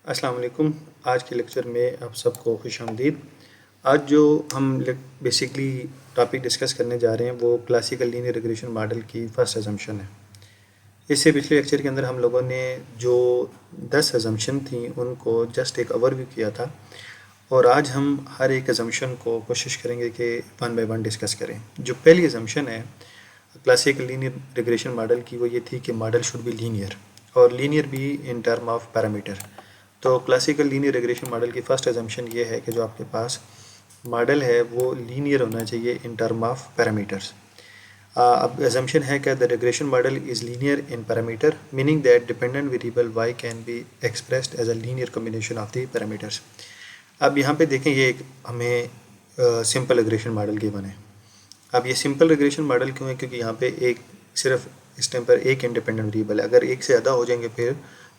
अस्सलाम वालेकुम। आज के लेक्चर में आप सबको खुशामदीद। आज जो हम बेसिकली टॉपिक डिस्कस करने जा रहे हैं वो क्लासिकल लीनियर रिग्रेशन मॉडल की फर्स्ट अजम्पशन है। इससे पिछले लेक्चर के अंदर हम लोगों ने जो 10 अजम्पशन थी उनको जस्ट एक ओवरव्यू किया था और आज हम हर एक अजम्पशन को कोशिश करेंगे कि वन बाय वन डिस्कस करें। जो पहली अजम्पशन है क्लासिकल लीनियर रिग्रेशन मॉडल की वो ये थी कि मॉडल शुड बी लीनियर और लीनियर भी इन टर्म ऑफ पैरामीटर। तो क्लासिकल लीनियर रिग्रेशन मॉडल की फर्स्ट अजम्पशन ये है कि जो आपके पास मॉडल है वो लीनियर होना चाहिए इन टर्म ऑफ पैरामीटर्स। अब अजम्पशन है कि the regression model is linear in parameter meaning that dependent variable y can be expressed as a linear combination of the parameters. अब यहाँ पे देखें ये एक हमें सिंपल रिग्रेशन मॉडल गिवन है। अब ये सिंपल रिग्रेशन मॉडल क्यों है? क्योंकि यहाँ पे एक सिर्फ इस टाइम पर एक इंडिपेंडेंट वेरिएबल है। अगर एक से ज़्यादा हो जाएंगे फिर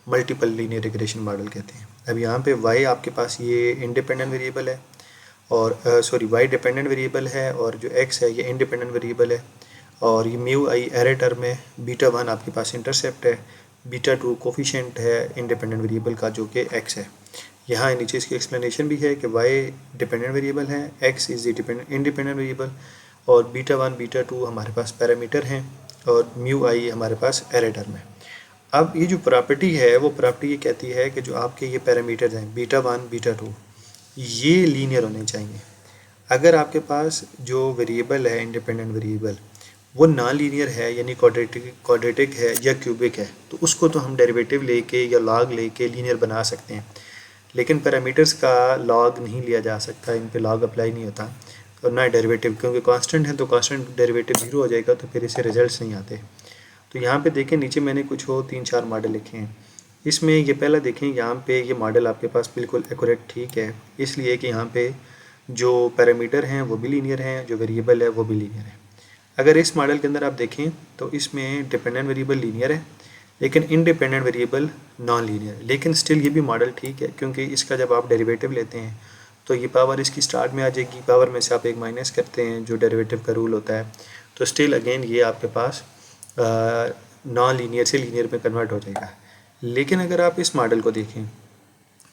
मल्टीपल लीनियर रिग्रेशन मॉडल कहते हैं। अब यहाँ पे y आपके पास ये इंडिपेंडेंट वेरिएबल है और y डिपेंडेंट वेरिएबल है और जो x है ये इंडिपेंडेंट वेरिएबल है और ये म्यू आई एरे टर्म है, बीटा 1 आपके पास इंटरसेप्ट है, बीटा 2 कोफिशिएंट है इंडिपेंडेंट वेरिएबल का जो कि x है। यहाँ नीचे इसकी एक्सप्लेनेशन भी है कि y डिपेंडेंट वेरिएबल है, x इज़ इंडिपेंडेंट वेरिएबल और बीटा 1 बीटा 2 हमारे पास पैरामीटर हैं और म्यू आई हमारे पास एरे टर्म है। अब ये जो प्रॉपर्टी है वो प्रॉपर्टी ये कहती है कि जो आपके ये पैरामीटर्स हैं बीटा 1 बीटा 2 ये लीनियर होने चाहिए। अगर आपके पास जो वेरिएबल है इंडिपेंडेंट वेरिएबल वो नॉन लीनियर है यानी क्वाड्रेटिक है या क्यूबिक है तो उसको तो हम डेरिवेटिव लेके या लॉग लेके लीनियर बना सकते हैं, लेकिन पैरामीटर्स का लॉग नहीं लिया जा सकता, इन पे लॉग अप्लाई नहीं होता और ना डेरिवेटिव, क्योंकि कांस्टेंट है तो कांस्टेंट डेरिवेटिव 0 हो जाएगा तो फिर इससे रिजल्ट्स नहीं आते। तो यहाँ पे देखें नीचे मैंने कुछ 3-4 मॉडल लिखे हैं। इसमें ये पहला देखें, यहाँ पे ये मॉडल आपके पास बिल्कुल एक्यूरेट ठीक है, इसलिए कि यहाँ पे जो पैरामीटर हैं वो भी लीनियर हैं, जो वेरिएबल है वो भी लीनियर है। अगर इस मॉडल के अंदर आप देखें तो इसमें डिपेंडेंट वेरिएबल लीनियर है लेकिन इंडिपेंडेंट वेरिएबल नॉन लीनियर है, लेकिन स्टिल ये भी मॉडल ठीक है क्योंकि इसका जब आप डेरिवेटिव लेते हैं तो ये पावर इसकी स्टार्ट में आ जाएगी, पावर में से आप एक माइनस करते हैं जो डेरिवेटिव का रूल होता है, तो स्टिल अगेन ये आपके पास नॉन लीनियर से लीनियर में कन्वर्ट हो जाएगा। लेकिन अगर आप इस मॉडल को देखें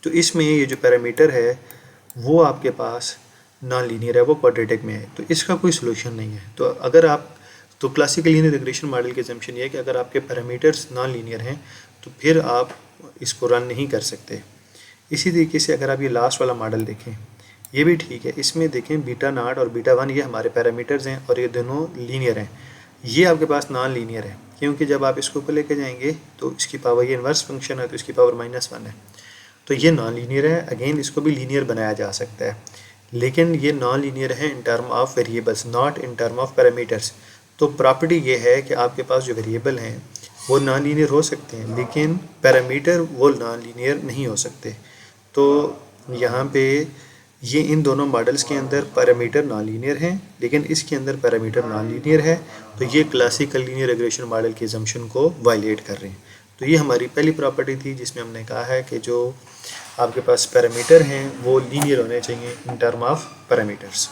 तो इसमें ये जो पैरामीटर है वो आपके पास नॉन लीनियर है, वो क्वाड्रेटिक में है, तो इसका कोई सोल्यूशन नहीं है। तो अगर आप तो क्लासिकल लीनियर रिग्रेशन मॉडल की असम्पशन ये है कि अगर आपके पैरामीटर्स नॉन लीनियर हैं तो फिर आप इसको रन नहीं कर सकते। इसी तरीके से अगर आप ये लास्ट वाला मॉडल देखें ये भी ठीक है, इसमें देखें बीटा 0 और बीटा 1 ये हमारे पैरामीटर्स हैं और ये दोनों लीनियर हैं। ये आपके पास नॉन लीनियर है क्योंकि जब आप इसको ऊपर लेके जाएंगे तो इसकी पावर ये इन्वर्स फंक्शन है तो इसकी पावर -1 है, तो ये नॉन लीनियर है। अगेन इसको भी लीनियर बनाया जा सकता है लेकिन ये नॉन लीनियर है इन term of variables, not in term of parameters. तो प्रॉपर्टी ये है कि आपके पास जो वेरिएबल हैं वो नॉन लीनियर हो सकते हैं लेकिन पैरामीटर वो नॉन लीनियर नहीं हो सकते। तो यहाँ पे ये इन दोनों मॉडल्स के अंदर पैरामीटर नॉन लीनियर हैं लेकिन इसके अंदर पैरामीटर नॉन लीनियर है, तो ये क्लासिकल लीनियर रिग्रेशन मॉडल की असम्पशन को वायलेट कर रहे हैं। तो ये हमारी पहली प्रॉपर्टी थी जिसमें हमने कहा है कि जो आपके पास पैरामीटर हैं वो लीनियर होने चाहिए इन टर्म ऑफ पैरामीटर्स।